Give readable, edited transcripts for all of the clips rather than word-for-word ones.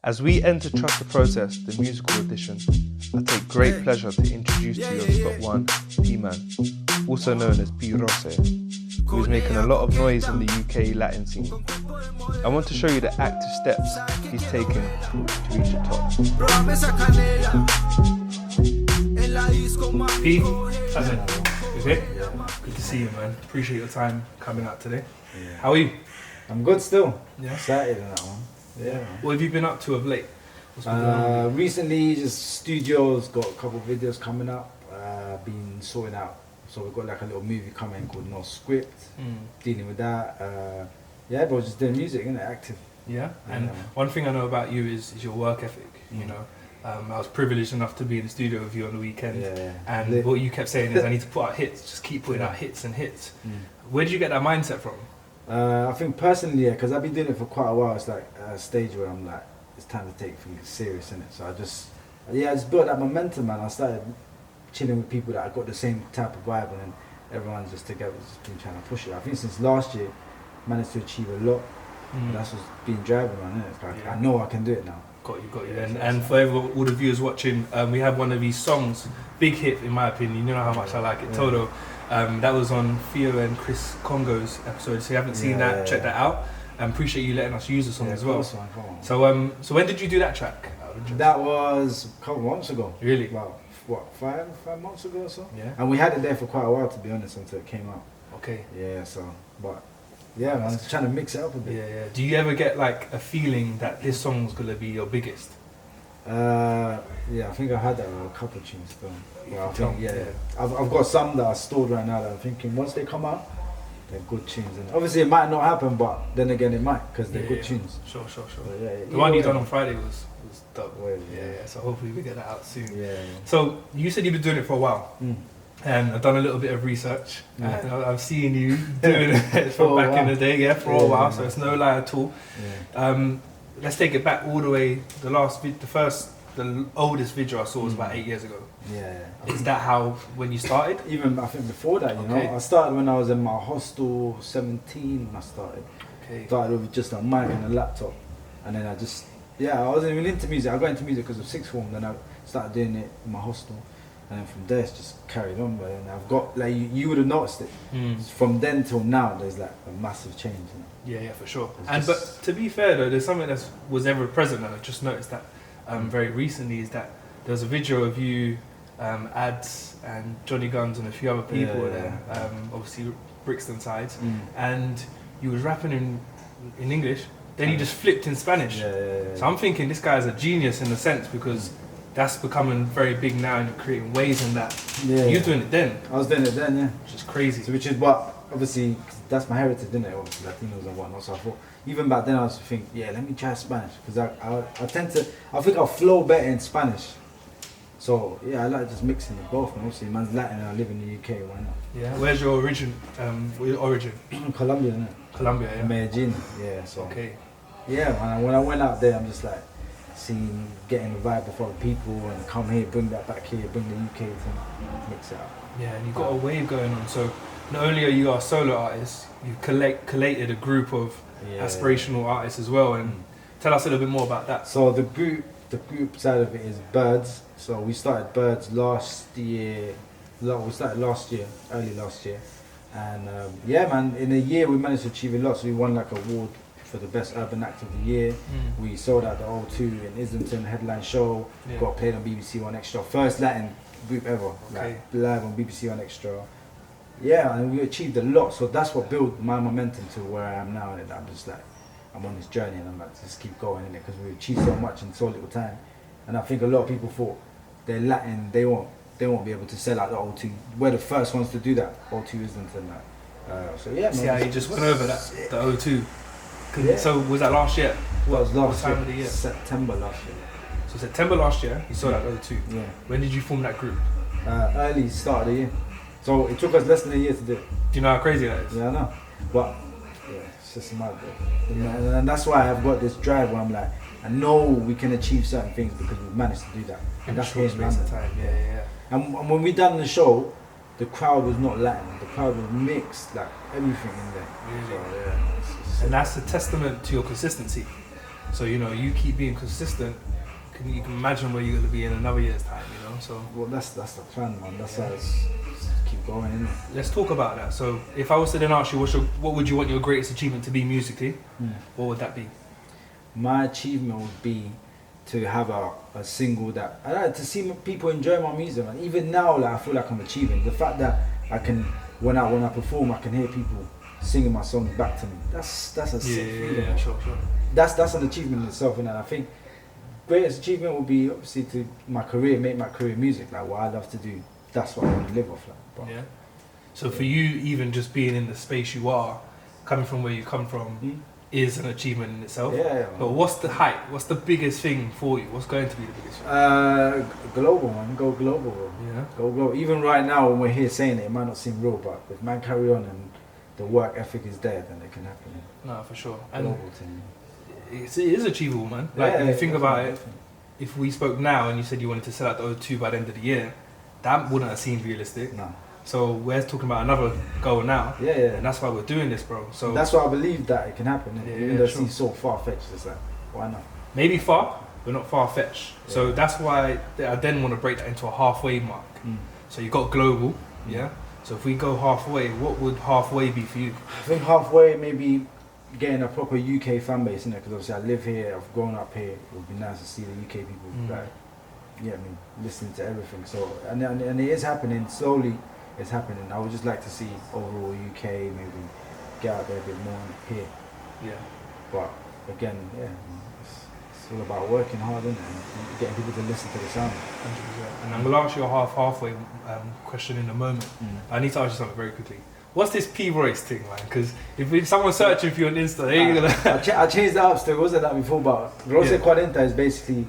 As we enter Trust the Process, the musical edition, I take great pleasure to introduce to you on spot one, P.Man, also known as B.E.R.D.C, who is making a lot of noise in the UK Latin scene. I want to show you the active steps he's taken to reach the top. P, how's it? Good? Yeah. Good to see you, man. Appreciate your time coming out today. Yeah. How are you? I'm good still. Yeah. Excited on that one. Yeah. What have you been up to of late? What's been going on? Recently, just studios, got a couple of videos coming up. Been sorting out. So we've got like a little movie coming called No Script. Dealing with that. Yeah, but just doing music, innit? Active. Yeah, and one thing I know about you is your work ethic. You know, I was privileged enough to be in the studio with you on the weekend, and what you kept saying is, I need to put out hits, just keep putting out hits and hits. Where did you get that mindset from? I think personally, yeah, because I've been doing it for quite a while. It's like a stage where I'm like, it's time to take things serious, innit? So I just built that momentum, man. I started chilling with people that I got the same type of vibe, and then everyone's just together, just been trying to push it. I think since last year, managed to achieve a lot. That's what's been driving, man. It's like, I know I can do it now. Got you. And for all the viewers watching, we have one of these songs, big hit in my opinion. You know how much I like it, Toto. That was on Theo and Chris Congo's episode. So if you haven't seen that, check that out. And appreciate you letting us use the song as well. So when did you do that track? That was a couple months ago. Really? About what, five months ago or so? Yeah. And we had it there for quite a while, to be honest, until it came out. Okay. Yeah. So, but yeah, man, just trying to mix it up a bit. Yeah. Do you ever get like a feeling that this song's gonna be your biggest? Yeah, I think I had that with a couple of tunes though. Well, I think, I've got some that are stored right now that I'm thinking once they come out, they're good tunes. And obviously it might not happen, but then again it might, because they're good tunes. Sure. But The one you done on Friday was dope. Well, So hopefully we get that out soon. Yeah. So you said you've been doing it for a while. And I've done a little bit of research. And I've seen you doing it from back in the day, for a while. So it's no lie at all. Yeah. Let's take it back all the way. The oldest video I saw was about 8 years ago. Yeah. Is that how when you started? Even I think before that, you know, I started when I was in my hostel, 17. When I started. Started with just a mic and a laptop, and then I wasn't even into music. I got into music because of sixth form. Then I started doing it in my hostel. And then from there it's just carried on, but then I've got, like, you would have noticed it. From then till now, there's like a massive change. You know? Yeah, for sure. But to be fair though, there's something that was ever present, and I just noticed that very recently, is that there was a video of you, Ads and Johnny Guns and a few other people there, obviously Brixton sides, and you was rapping in English, then you just flipped in Spanish. So I'm thinking this guy's a genius in a sense, because that's becoming very big now, and you're creating waves in that. You're doing it then. I was doing it then, yeah. Which is crazy. So, which is what, obviously, that's my heritage, isn't it? Obviously, Latinos and whatnot. So I thought, even back then I was thinking, let me try Spanish. Because I think I'll flow better in Spanish. So, I like just mixing it both. And obviously, man's Latin and I live in the UK, why not? Yeah, where's your origin? Colombia, isn't it? Colombia, yeah. Medellin, so. Okay. Yeah, man, when I went out there, I'm just like, getting the vibe of other people, and come here, bring that back here, bring the UK to mix it up. Yeah, and you've got a wave going on. So not only are you a solo artist, you've collated a group of aspirational artists as well. And tell us a little bit more about that. So the group side of it is B.E.R.D.C. So we started B.E.R.D.C last year. We started early last year, and man, in a year we managed to achieve a lot. So we won like an award for the best urban act of the year. We sold out the O2 in Islington, headline show. Got played on BBC One Extra, first Latin group ever, like live on BBC One Extra. And we achieved a lot. So that's what built my momentum to where I am now. And I'm just like, I'm on this journey, and I'm like, just keep going in it, because we achieved so much in so little time. And I think a lot of people thought they're Latin, they won't be able to sell out the O2. We're the first ones to do that. O2 Islington. See how you just went over that, the O2. So was that last year? What time of the year? September last year. So September last year, you sold out O2. Yeah. When did you form that group? Early start of the year. So it took us less than a year to do it. Do you know how crazy that is? Yeah, I know. But it's just mad, bro. And that's why I've got this drive where I'm like, I know we can achieve certain things because we've managed to do that. And that's what's the time. And when we done the show, the crowd was not Latin. The crowd was mixed, like everything in there. Really? So, and that's a testament to your consistency. So you keep being consistent. You can imagine where you're going to be in another year's time. So well, that's the plan, man. That's how it's keep going, isn't it? let's talk about that. So if I was to then ask you, what would you want your greatest achievement to be musically? What would that be? My achievement would be to have a single that I like to see people enjoy my music, man. Even now, like I feel like I'm achieving the fact that I can when I perform, I can hear people singing my songs back to me. That's a sick feeling. Yeah, sure. That's an achievement in itself, and I think greatest achievement would be obviously to make my career music, like what I love to do. That's what I want to live off, like. But, Yeah. So for you, even just being in the space you are, coming from where you come from, is an achievement in itself. Yeah. But what's the height? What's the biggest thing for you? What's going to be the biggest thing? Global, man. Go global, bro. Yeah. Go global. Even right now, when we're here saying it might not seem real, but if man carry on and the work ethic is there, then it can happen. No, for sure. And Global thing. it is achievable, man. Like, if you think about it, definitely. if we spoke now and you said you wanted to sell out the O2 by the end of the year, that wouldn't have seemed realistic. No. So we're talking about another goal now. Yeah. And that's why we're doing this, bro. So that's why I believe that it can happen. Yeah, Even though it sure. seems so far-fetched, it's like, why not? maybe far, but not far-fetched. Yeah. So that's why I then want to break that into a halfway mark. So you got global, yeah? So if we go halfway, what would halfway be for you? I think halfway, maybe getting a proper UK fan base, innit? Because obviously I live here, I've grown up here. It would be nice to see the UK people, like, yeah, I mean, listening to everything. So, and it is happening slowly. It's happening. I would just like to see overall UK maybe get out there a bit more here. Yeah. But again, yeah, it's all about working hard, isn't it? And getting people to listen to the sound. 100%. And I'm going to ask you a halfway question in a moment. I need to ask you something very quickly. What's this P.Royce thing, man? Because if someone's searching for you on Insta, they ain't gonna... I changed that up still. It wasn't that before, but Rose Quarenta is basically...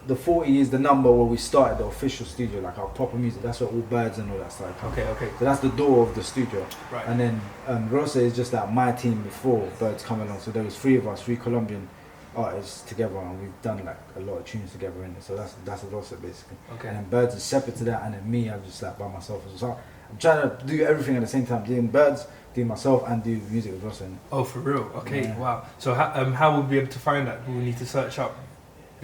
The 40 is the number where we started the official studio, like our proper music. That's where all birds and all that started coming. Okay. So that's the door of the studio. Right. And then Rosa is just like my team before Birds come along. So there was three Colombian artists together, and we've done like a lot of tunes together in it. So that's Rosa basically. Okay. And then Birds is separate to that, and then me, I'm just like by myself as well. So I'm trying to do everything at the same time, doing Birds, doing myself, and do music with Rosa. Oh, for real? Okay, Yeah. wow. So how would we be able to find that? Do we need to search up?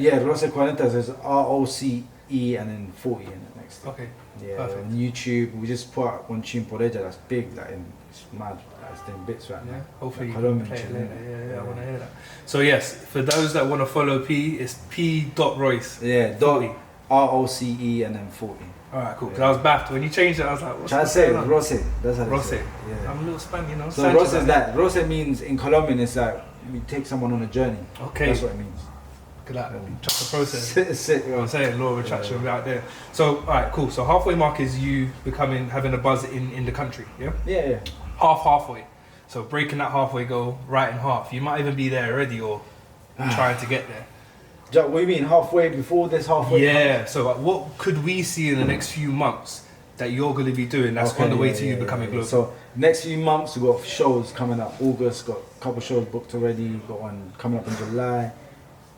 Yeah, Rosa Quarenta says ROCE and then 40 in it next. Okay. Yeah, Perfect. on YouTube, we just put out one tune por ella that's big, like it's mad, like it's doing bits right Yeah, now. hopefully you Like can Colombian play it tune, later. yeah. I want to hear that. So yes, for those that want to follow P, it's P.Royce. Yeah, 40. ROCE and then 40. Alright, cool. Because Yeah. I was baffed. When you changed it, I was like, what's Try to say going on? Rose, that's how they Rose. say it. Yeah. I'm a little Spanish, you know. So Sanchez Rose is like that, Rose means in Colombian, it's like you take someone on a journey. Okay. That's what it means. Look at that. Trust the process. Sit, You know what I'm saying? Law of attraction out there. So, alright, cool. So halfway mark is you having a buzz in the country, yeah? Yeah. Halfway. So breaking that halfway goal right in half. You might even be there already or trying to get there. What do you mean, halfway before this halfway? Yeah, so what could we see in the next few months that you're going to be doing that's on the way to you becoming global? So next few months we've got shows coming up. August, got a couple shows booked already, got one coming up in July.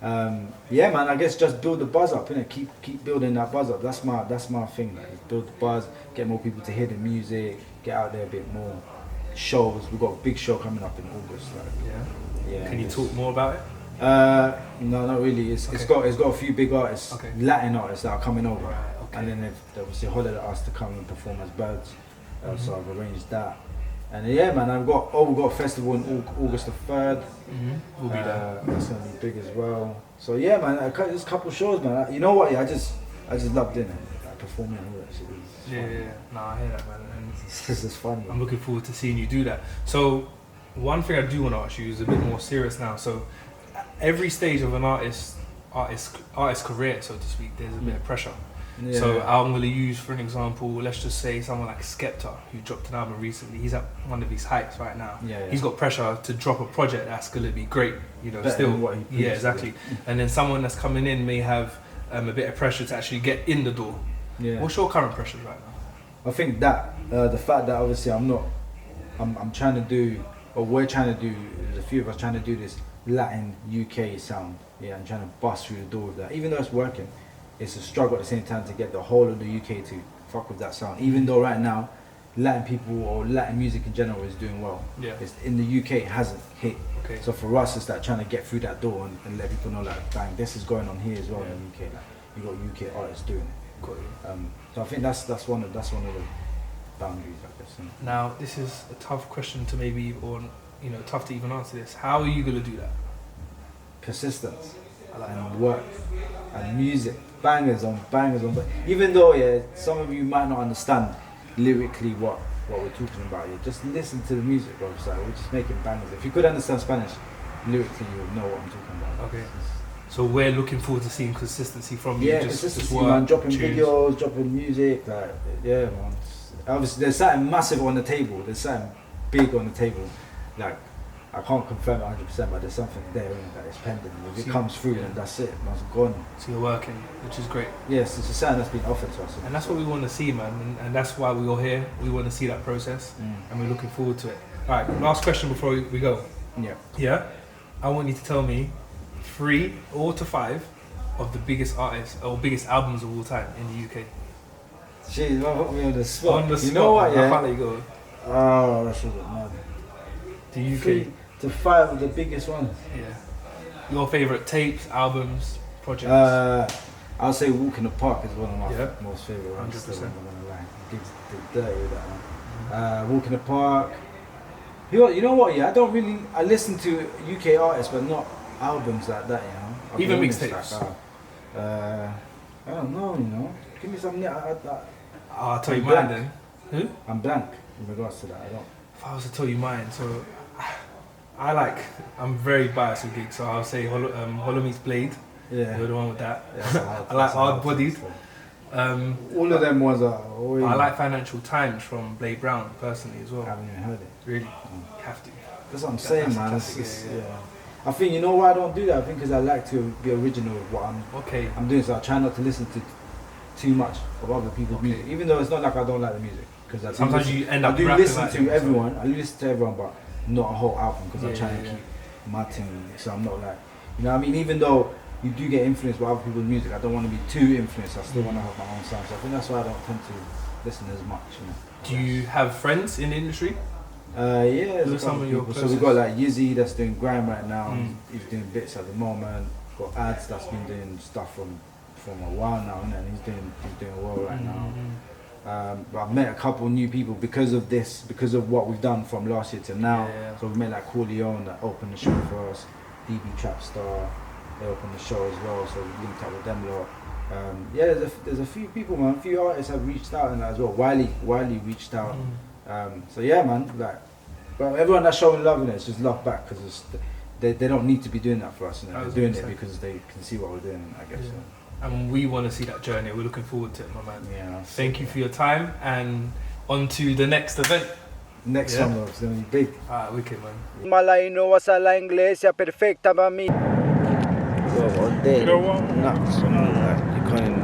Yeah man, I guess just build the buzz up, innit? Keep building that buzz up. That's my thing, like build the buzz, get more people to hear the music, get out there a bit more. Shows, we've got a big show coming up in August. Like, yeah. Can you talk more about it? No, not really. It's got a few big artists, Latin artists that are coming over, and then they've obviously hollered at us to come and perform as Birds. So I've arranged that, and yeah, man, we've got a festival in August the 3rd. We'll be there. That's gonna be big as well. So yeah, man, there's a couple shows, man. You know what? Yeah, I just loved it, like performing and all that shit. Yeah. No, I hear that, man. And This is fun. I'm looking forward to seeing you do that. So one thing I do want to ask you is a bit more serious now. So every stage of an artist career, so to speak, there's a bit of pressure. Yeah. So I'm going to use, for an example, let's just say someone like Skepta, who dropped an album recently. He's at one of his heights right now. Yeah. He's got pressure to drop a project that's going to be great, you know, Better still. than what he produced, Exactly. Yeah. And then someone that's coming in may have a bit of pressure to actually get in the door. Yeah. What's your current pressures right now? I think that the fact that obviously I'm trying to do, or we're trying to do, there's a few of us trying to do this Latin UK sound, and trying to bust through the door with that. Even though it's working, it's a struggle at the same time to get the whole of the UK to fuck with that sound. Even though right now, Latin people or Latin music in general is doing well. Yeah. It's, in the UK, it hasn't hit. Okay. So for us, it's like trying to get through that door and let people know, like, bang, this is going on here as well in the UK. Like, you got UK artists doing it. Got you. So I think that's one of the boundaries, I guess. Now, this is a tough question to maybe, or tough to even answer this. How are you gonna do that? Persistence I like and work and music, bangers on bangers on. Even though some of you might not understand lyrically what we're talking about, just listen to the music, bro. So we're just making bangers. If you could understand Spanish, lyrically you would know what I'm talking about. Okay. So we're looking forward to seeing consistency from you. Yeah, just consistency, work, man. Dropping tunes. videos, dropping music, like yeah, man. Obviously, there's something massive on the table. There's something big on the table. Like I can't confirm it 100%, but there's something there that is pending. If it comes through, then that's it. Man's gone. So you're working, which is great. Yes, it's a something that's been offered to us. And that's what we want to see, man. And that's why we're all here. We want to see that process, and we're looking forward to it. All right, last question before we go. Yeah. Yeah, I want you to tell me 3 or to 5 of the biggest artists or biggest albums of all time in the UK. Jeez, man, put me on the spot. On the spot. You know what? I Yeah. can't let you go. Oh, that's mad. The UK. 3 to 5 of the biggest ones. Yeah. Your favorite tapes, albums, projects. I'll say Walk in the Park is one of my Yep. most favorite ones. 100%. Still, I'm not gonna lie. Gigs did dirty with that one. Walk in the Park. You know what? Yeah, I listen to UK artists, but not albums like that. I'll be Even honest, mixtapes. I don't know. Give me something. I'll tell you I'm mine blank. then. Who? I'm blank in regards to that. I don't. If I was to tell you mine, so I'm very biased with gigs, so I'll say Hollow Meets Blade. Yeah. You're the one with that. That's a hard- I like that's a hard Hard Bodied. one. All of them ones are. Always, I like Financial Times from Blade Brown personally as I well. haven't even heard it. Really, you have to. That's what I'm That's saying, a man. classic, It's yeah. I think you know why I don't do that. I think because I like to be original with what Okay. I'm doing. So I try not to listen to too much of other people's music, even though it's not like I don't like the music. Because Sometimes you end up I do rapping listen like to them, so- everyone. I listen to everyone, but not a whole album because I Yeah, try yeah, and yeah. keep my thing. So I'm not like, you know what I mean? Even though you do get influenced by other people's music, I don't want to be too influenced. I still want to have my own sound. So I think that's why I don't tend to listen as much. Do you have friends in the industry? Yeah, there's Who are a some couple of your people. So we've got like Yizzy that's doing grime right now. He's doing bits at the moment. Got Ads that's been doing stuff from a while now, and he's doing well right now. But I've met a couple new people because of this, because of what we've done from last year to now. Yeah. So we've met like Corleone that opened the show for us, DB Trapstar, they opened the show as well. So we linked up with them a lot. There's a few people, man. A few artists have reached out and that as well. Wiley reached out. So yeah, man. But everyone that's showing love in it, it's just love back because they don't need to be doing that for us. They're doing it because they can see what we're doing, I guess. Yeah. So. And we want to see that journey. We're looking forward to it, my man. Yeah. Thank you for your time, and on to the next event. Next Yeah. one, bro, it's gonna be big. Alright, wicked, man. Malaino was la iglesia perfecta para mí. Bro, all day. You know what? Nuts. You can't even